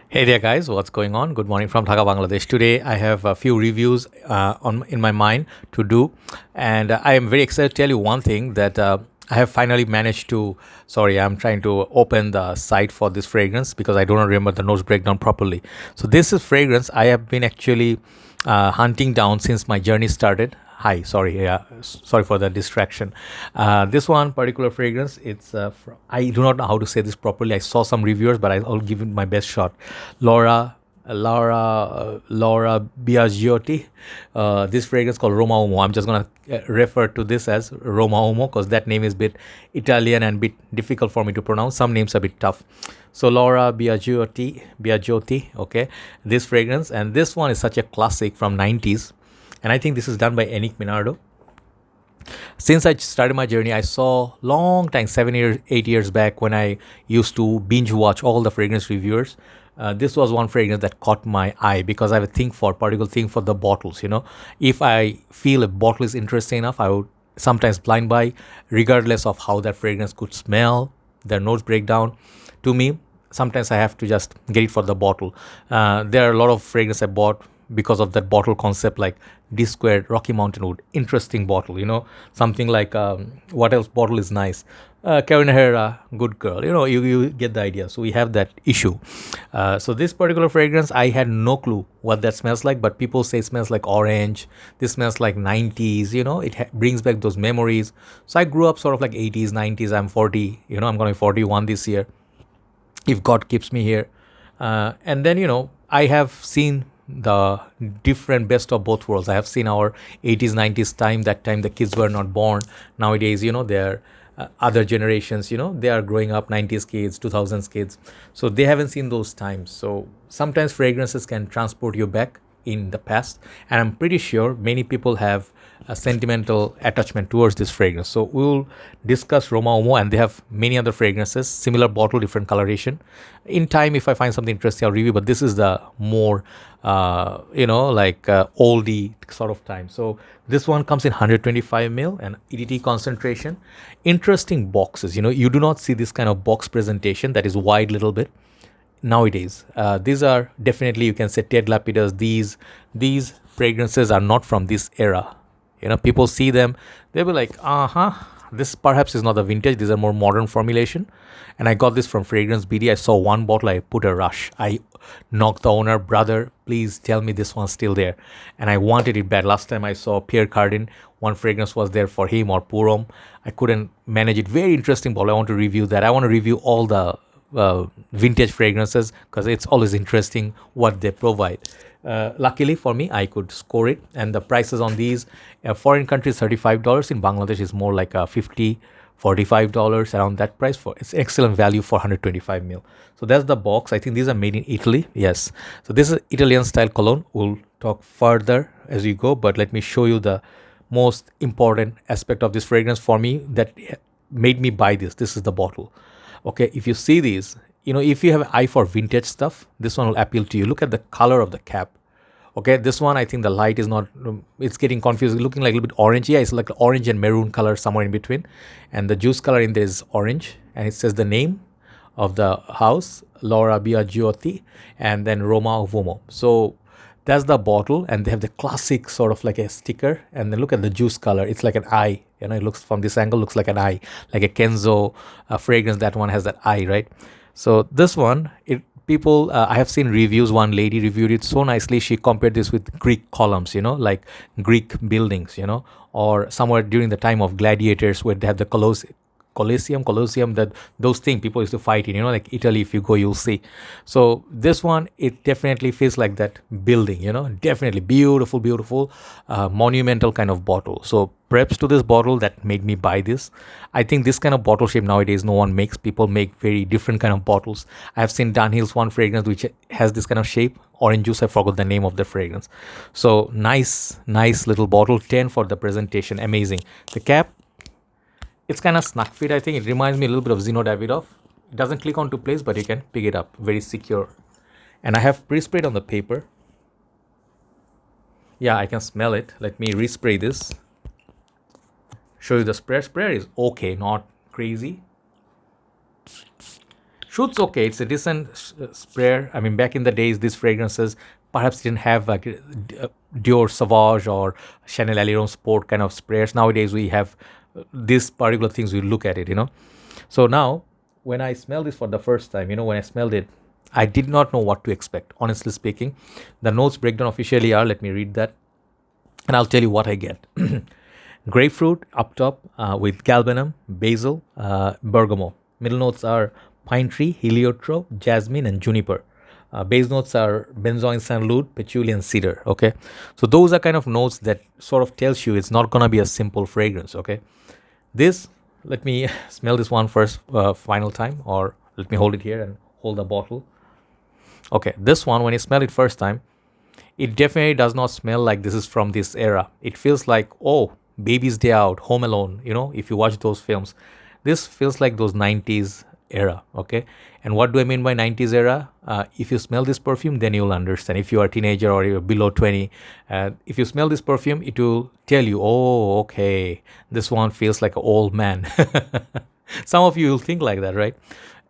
Hey there, guys. What's going on? Good morning from Dhaka, Bangladesh. Today, I have a few reviews on in my mind to do, and I am very excited to tell you one thing that I have finally managed to. Sorry, I'm trying to open the site for this fragrance because I don't remember the notes breakdown properly. So this is fragrance I have been actually hunting down since my journey started. Hi, sorry, yeah, sorry for the distraction. This one particular fragrance, it's I do not know how to say this properly. I saw some reviewers, but I'll give it my best shot. Laura Biagiotti. This fragrance called Roma Uomo. I'm just gonna refer to this as Roma Uomo because that name is a bit Italian and bit difficult for me to pronounce. Some names are a bit tough. So Laura Biagiotti. Okay, this fragrance, and this one is such a classic from 90s, and I think this is done by Enic Minardo. Since I started my journey, I saw long time, 7 years, 8 years back, when I used to binge watch all the fragrance reviewers. This was one fragrance that caught my eye because I have a thing for particular thing for the bottles. If I feel a bottle is interesting enough, I would sometimes blind buy, regardless of how that fragrance could smell, their notes breakdown. To me, sometimes I have to just get it for the bottle. There are a lot of fragrance I bought because of that bottle concept, like D squared Rocky Mountain Wood, interesting bottle. Something like what else bottle is nice. Carolina Herrera, good girl. You get the idea. So we have that issue. So this particular fragrance, I had no clue what that smells like, but people say it smells like orange. This smells like 90s. It brings back those memories. So I grew up sort of like 80s, 90s. I'm 40. I'm going to be 41 this year, if God keeps me here. And then, I have seen the different best of both worlds. I have seen our 80s, 90s time, that time the kids were not born. Nowadays, they're other generations, they are growing up, 90s kids, 2000s kids. So they haven't seen those times. So sometimes fragrances can transport you back in the past. And I'm pretty sure many people have a sentimental attachment towards this fragrance. So we'll discuss Roma Uomo, and they have many other fragrances, similar bottle, different coloration. In time, if I find something interesting, I'll review. But this is the more, oldie sort of time. So this one comes in 125 ml and EDT concentration. Interesting boxes. You do not see this kind of box presentation that is wide little bit nowadays. These are definitely, you can say, Ted Lapidus. These fragrances are not from this era. People see them, they'll be like, this perhaps is not the vintage. These are more modern formulation. And I got this from Fragrance BD. I saw one bottle, I put a rush. I knocked the owner, brother, please tell me this one's still there. And I wanted it bad. Last time I saw Pierre Cardin, one fragrance was there for him, or Purom. I couldn't manage it. Very interesting bottle. I want to review that. I want to review all the vintage fragrances because it's always interesting what they provide. Luckily for me, I could score it, and the prices on these, foreign countries $35. In Bangladesh is more like $50, $45, around that price. For it's excellent value for 125 ml. So that's the box. I think these are made in Italy. Yes. So this is Italian style cologne. We'll talk further as we go, but let me show you the most important aspect of this fragrance for me that made me buy this. This is the bottle. Okay, if you see these, if you have an eye for vintage stuff, this one will appeal to you. Look at the color of the cap. Okay, this one, I think the light is not, it's getting confused, looking like a little bit orange. Yeah, it's like orange and maroon color somewhere in between. And the juice color in there is orange. And it says the name of the house, Laura Biagiotti, and then Roma Uomo. So that's the bottle. And they have the classic sort of like a sticker. And then look at the juice color. It's like an eye. It looks from this angle, looks like an eye, like a Kenzo fragrance. That one has that eye, right? So this one, I have seen reviews. One lady reviewed it so nicely. She compared this with Greek columns, like Greek buildings, or somewhere during the time of gladiators where they have the Colosseum, that those things people used to fight in, like Italy. If you go, you'll see. So this one, it definitely feels like that building, definitely beautiful, monumental kind of bottle. So preps to this bottle that made me buy this. I think this kind of bottle shape nowadays no one makes. People make very different kind of bottles. I have seen Dunhill's one fragrance which has this kind of shape. Orange juice, I forgot the name of the fragrance. So nice little bottle. 10 for the presentation, amazing. The cap, it's kind of snug fit. I think it reminds me a little bit of Zino Davidoff. It doesn't click onto place, but you can pick it up. Very secure. And I have pre-sprayed on the paper. Yeah, I can smell it. Let me respray this. Show you the sprayer. Sprayer is okay, not crazy. Truth's okay. It's a decent sprayer. I mean, back in the days, these fragrances perhaps didn't have like Dior Sauvage or Chanel Aileron Sport kind of sprayers. Nowadays, we have these particular things. We look at it. So now, when I smell this for the first time, when I smelled it, I did not know what to expect. Honestly speaking, the notes breakdown officially are. Let me read that, and I'll tell you what I get. Grapefruit up top with galbanum, basil, bergamot. Middle notes are pine tree, heliotrope, jasmine, and juniper. Base notes are benzoin, sandalwood, patchouli, and cedar. Okay, so those are kind of notes that sort of tells you it's not gonna be a simple fragrance. Okay, this, let me smell this one first, final time, or let me hold it here and hold the bottle. Okay, this one, when you smell it first time, it definitely does not smell like this is from this era. It feels like, oh, Baby's Day Out, Home Alone, if you watch those films. This feels like those 90s era, okay? And what do I mean by 90s era? If you smell this perfume, then you'll understand. If you are a teenager or you're below 20, if you smell this perfume, it will tell you, oh, okay, this one feels like an old man. Some of you will think like that, right?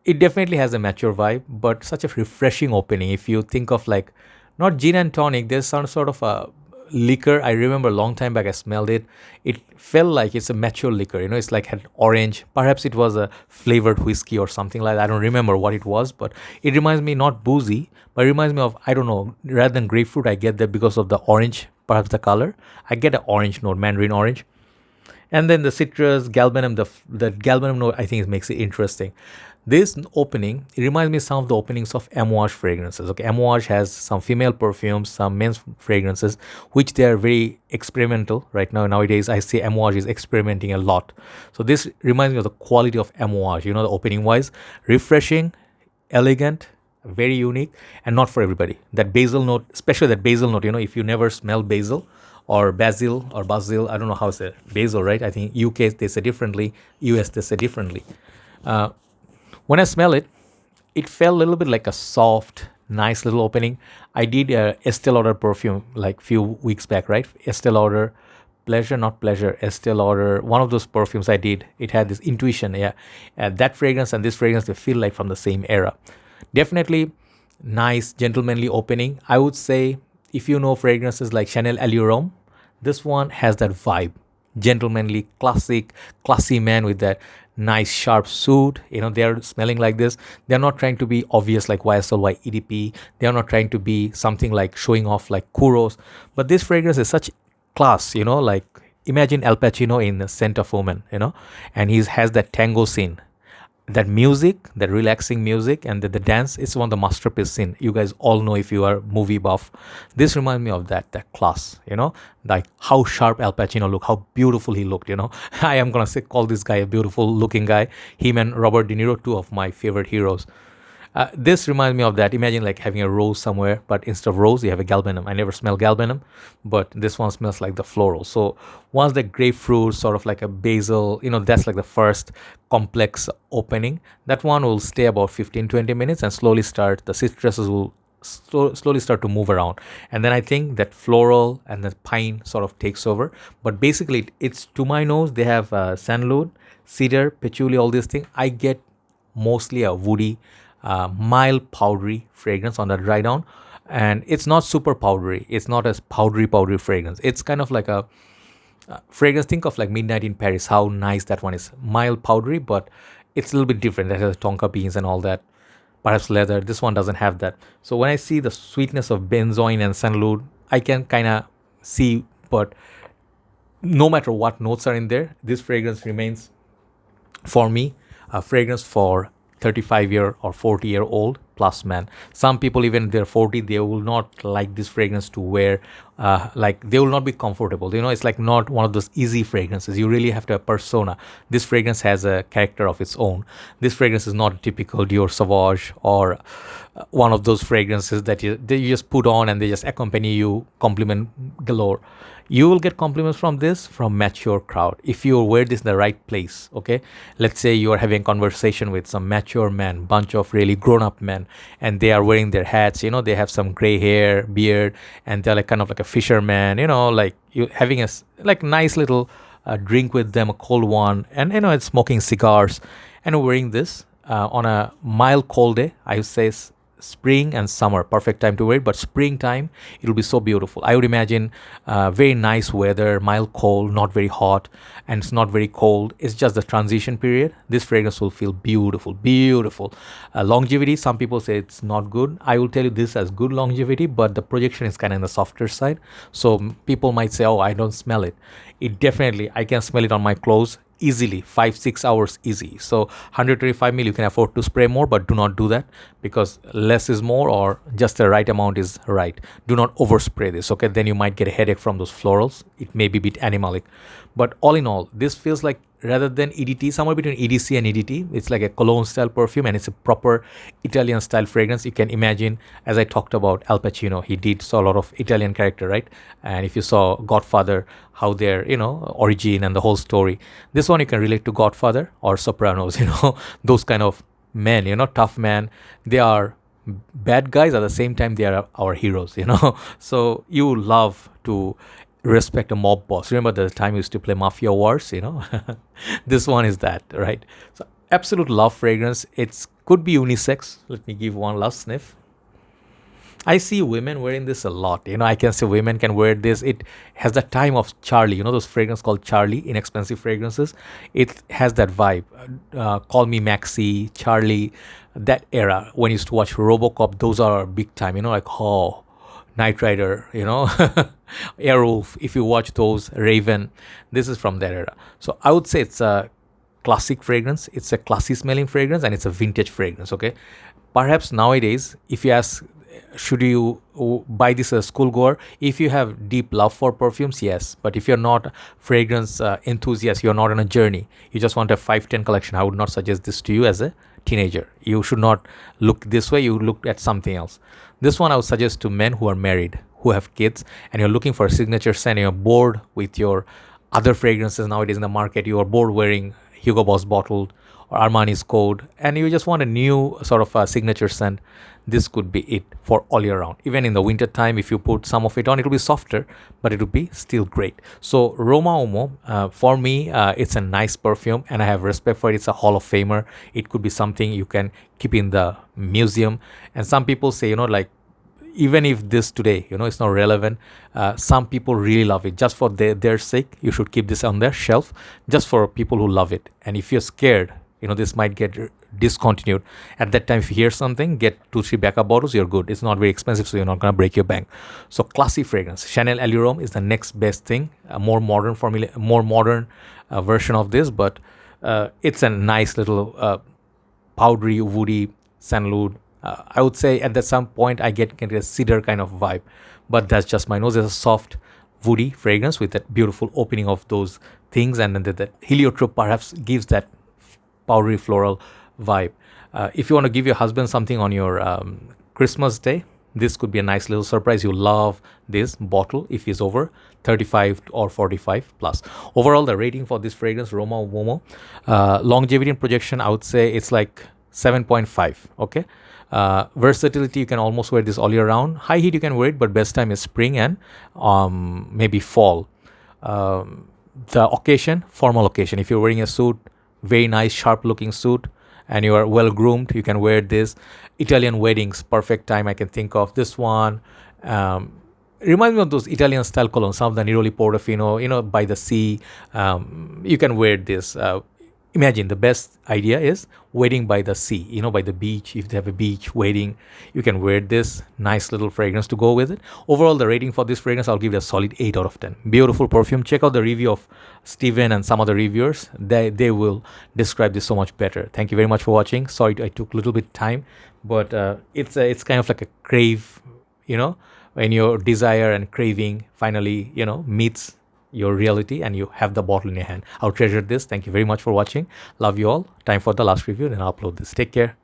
It definitely has a mature vibe, but such a refreshing opening. If you think of like, not gin and tonic, there's some sort of a liquor. I remember a long time back I smelled it. It felt like it's a mature liquor. It's like had orange. Perhaps it was a flavored whiskey or something like that. I don't remember what it was, but it reminds me not boozy, but it reminds me of, I don't know, rather than grapefruit, I get that because of the orange, perhaps the color. I get an orange note, mandarin orange. And then the citrus, galbanum, the galbanum note, I think it makes it interesting. This opening, it reminds me of some of the openings of Amouage fragrances. Okay, Amouage has some female perfumes, some men's fragrances, which they are very experimental right now. Nowadays, I say Amouage is experimenting a lot. So this reminds me of the quality of Amouage. The opening wise, refreshing, elegant, very unique, and not for everybody. That basil note, especially that basil note. If you never smell basil or basil, I don't know how to say basil, right? I think UK they say differently, US they say differently. When I smell it, it felt a little bit like a soft, nice little opening. I did a Estee Lauder perfume like few weeks back, right? Estee Lauder, not pleasure, Estee Lauder, one of those perfumes I did. It had this intuition, yeah. That fragrance and this fragrance, they feel like from the same era. Definitely nice, gentlemanly opening. I would say if you know fragrances like Chanel Allure, this one has that vibe. Gentlemanly, classy man with that nice sharp suit. They're smelling like this. They're not trying to be obvious like YSL, EDP. They're not trying to be something like showing off like Kuros. But this fragrance is such class, like imagine Al Pacino in Scent of Woman, and he has that tango scene. That music, that relaxing music, and the dance, it's one of the masterpiece scene. You guys all know if you are movie buff. This reminds me of that class, like how sharp Al Pacino looked, how beautiful he looked, I am gonna call this guy a beautiful looking guy. Him and Robert De Niro, two of my favorite heroes. This reminds me of that. Imagine like having a rose somewhere, but instead of rose, you have a galbanum. I never smell galbanum, but this one smells like the floral. So once the grapefruit, sort of like a basil, that's like the first complex opening. That one will stay about 15-20 minutes and slowly start, the citruses will slowly start to move around. And then I think that floral and the pine sort of takes over. But basically, it's to my nose, they have sandalwood, cedar, patchouli, all these things. I get mostly a woody, mild powdery fragrance on the dry down, and it's not super powdery. It's not as powdery fragrance. It's kind of like a fragrance. Think of like Midnight in Paris, how nice that one is. Mild powdery, but it's a little bit different. That has tonka beans and all that, perhaps leather. This one doesn't have that. So when I see the sweetness of benzoin and sandalwood, I can kind of see, but no matter what notes are in there, this fragrance remains for me a fragrance for 35-year or 40-year-old plus man. Some people, even if they're 40, they will not like this fragrance to wear. Like they will not be comfortable. It's like not one of those easy fragrances. You really have to have persona. This fragrance has a character of its own. This fragrance is not a typical Dior Sauvage or one of those fragrances that you just put on and they just accompany you, compliment galore. You will get compliments from this from mature crowd if you wear this in the right place. Okay, let's say you are having a conversation with some mature men, bunch of really grown-up men, and they are wearing their hats. They have some gray hair, beard, and they're like kind of like a fisherman. Like you having a like nice little drink with them, a cold one, and it's smoking cigars and wearing this. on a mild cold day, I would say spring and summer, perfect time to wear it. But springtime, it'll be so beautiful. I would imagine very nice weather, mild cold, not very hot, and it's not very cold. It's just the transition period. This fragrance will feel beautiful, beautiful. Longevity, some people say it's not good. I will tell you this as good longevity, but the projection is kind of on the softer side. So people might say, oh, I don't smell it. It definitely, I can smell it on my clothes easily, 5-6 hours easy. So 125 ml, you can afford to spray more, but do not do that, because less is more, or just the right amount is right. Do not overspray this, okay? Then you might get a headache from those florals. It may be a bit animalic. But all in all, this feels like, rather than EDT, somewhere between EDC and EDT, it's like a cologne style perfume, and it's a proper Italian style fragrance. You can imagine, as I talked about Al Pacino, he did so a lot of Italian character, right? And if you saw Godfather, how their origin and the whole story, this one you can relate to Godfather or Sopranos. Those kind of men, tough men. They are bad guys, at the same time they are our heroes. So you love to respect a mob boss. Remember the time we used to play Mafia Wars, This one is that, right? So absolute love fragrance. It could be unisex. Let me give one last sniff. I see women wearing this a lot. I can say women can wear this. It has the time of Charlie, those fragrances called Charlie, inexpensive fragrances. It has that vibe. Call Me Maxi, Charlie, that era. When you used to watch Robocop, those are big time, like, oh, Knight Rider, Airwolf, if you watch those, Raven, this is from that era. So I would say it's a classic fragrance, it's a classy smelling fragrance, and it's a vintage fragrance, okay? Perhaps nowadays, if you ask, should you buy this as a schoolgoer? If you have deep love for perfumes, yes. But if you're not fragrance enthusiast, you're not on a journey, you just want a 5-10 collection, I would not suggest this to you as a teenager. You should not look this way, you look at something else. This one I would suggest to men who are married, who have kids, and you're looking for a signature scent, and you're bored with your other fragrances nowadays in the market. You are bored wearing Hugo Boss bottled or Armani's Code, and you just want a new sort of a signature scent. This could be it for all year round. Even in the winter time, if you put some of it on, it will be softer, but it will be still great. So Roma Uomo, for me, it's a nice perfume, and I have respect for it. It's a Hall of Famer. It could be something you can keep in the museum. And some people say, like, even if this today, it's not relevant, some people really love it. Just for their sake, you should keep this on their shelf, just for people who love it. And if you're scared, this might get discontinued. At that time, if you hear something, get 2-3 backup bottles, you're good. It's not very expensive, so you're not going to break your bank. So classy fragrance. Chanel Allure is the next best thing, a more modern formula, more modern version of this, but it's a nice little powdery, woody sandalwood. I would say at some point I get a cedar kind of vibe, but that's just my nose. There's a soft, woody fragrance with that beautiful opening of those things, and then the heliotrope perhaps gives that powdery floral vibe. If you want to give your husband something on your Christmas day, this could be a nice little surprise. You love this bottle if he's over 35 or 45 plus. Overall, the rating for this fragrance, Roma Uomo, longevity and projection, I would say it's like 7.5. Okay. Versatility, you can almost wear this all year round. High heat, you can wear it, but best time is spring and maybe fall. The occasion, formal occasion. If you're wearing a suit, very nice, sharp looking suit, and you are well groomed, you can wear this. Italian weddings, perfect time I can think of. This one reminds me of those Italian style cologne, some of the Neroli Portofino, by the sea. You can wear this. Imagine the best idea is wedding by the sea, by the beach. If they have a beach wedding, you can wear this nice little fragrance to go with it. Overall, the rating for this fragrance, I'll give it a solid 8 out of 10. Beautiful perfume. Check out the review of Steven and some other reviewers. They will describe this so much better. Thank you very much for watching. Sorry I took a little bit time, but it's kind of like a crave, when your desire and craving finally, meets your reality and you have the bottle in your hand. I'll treasure this. Thank you very much for watching. Love you all. Time for the last review, then I'll upload this. Take care.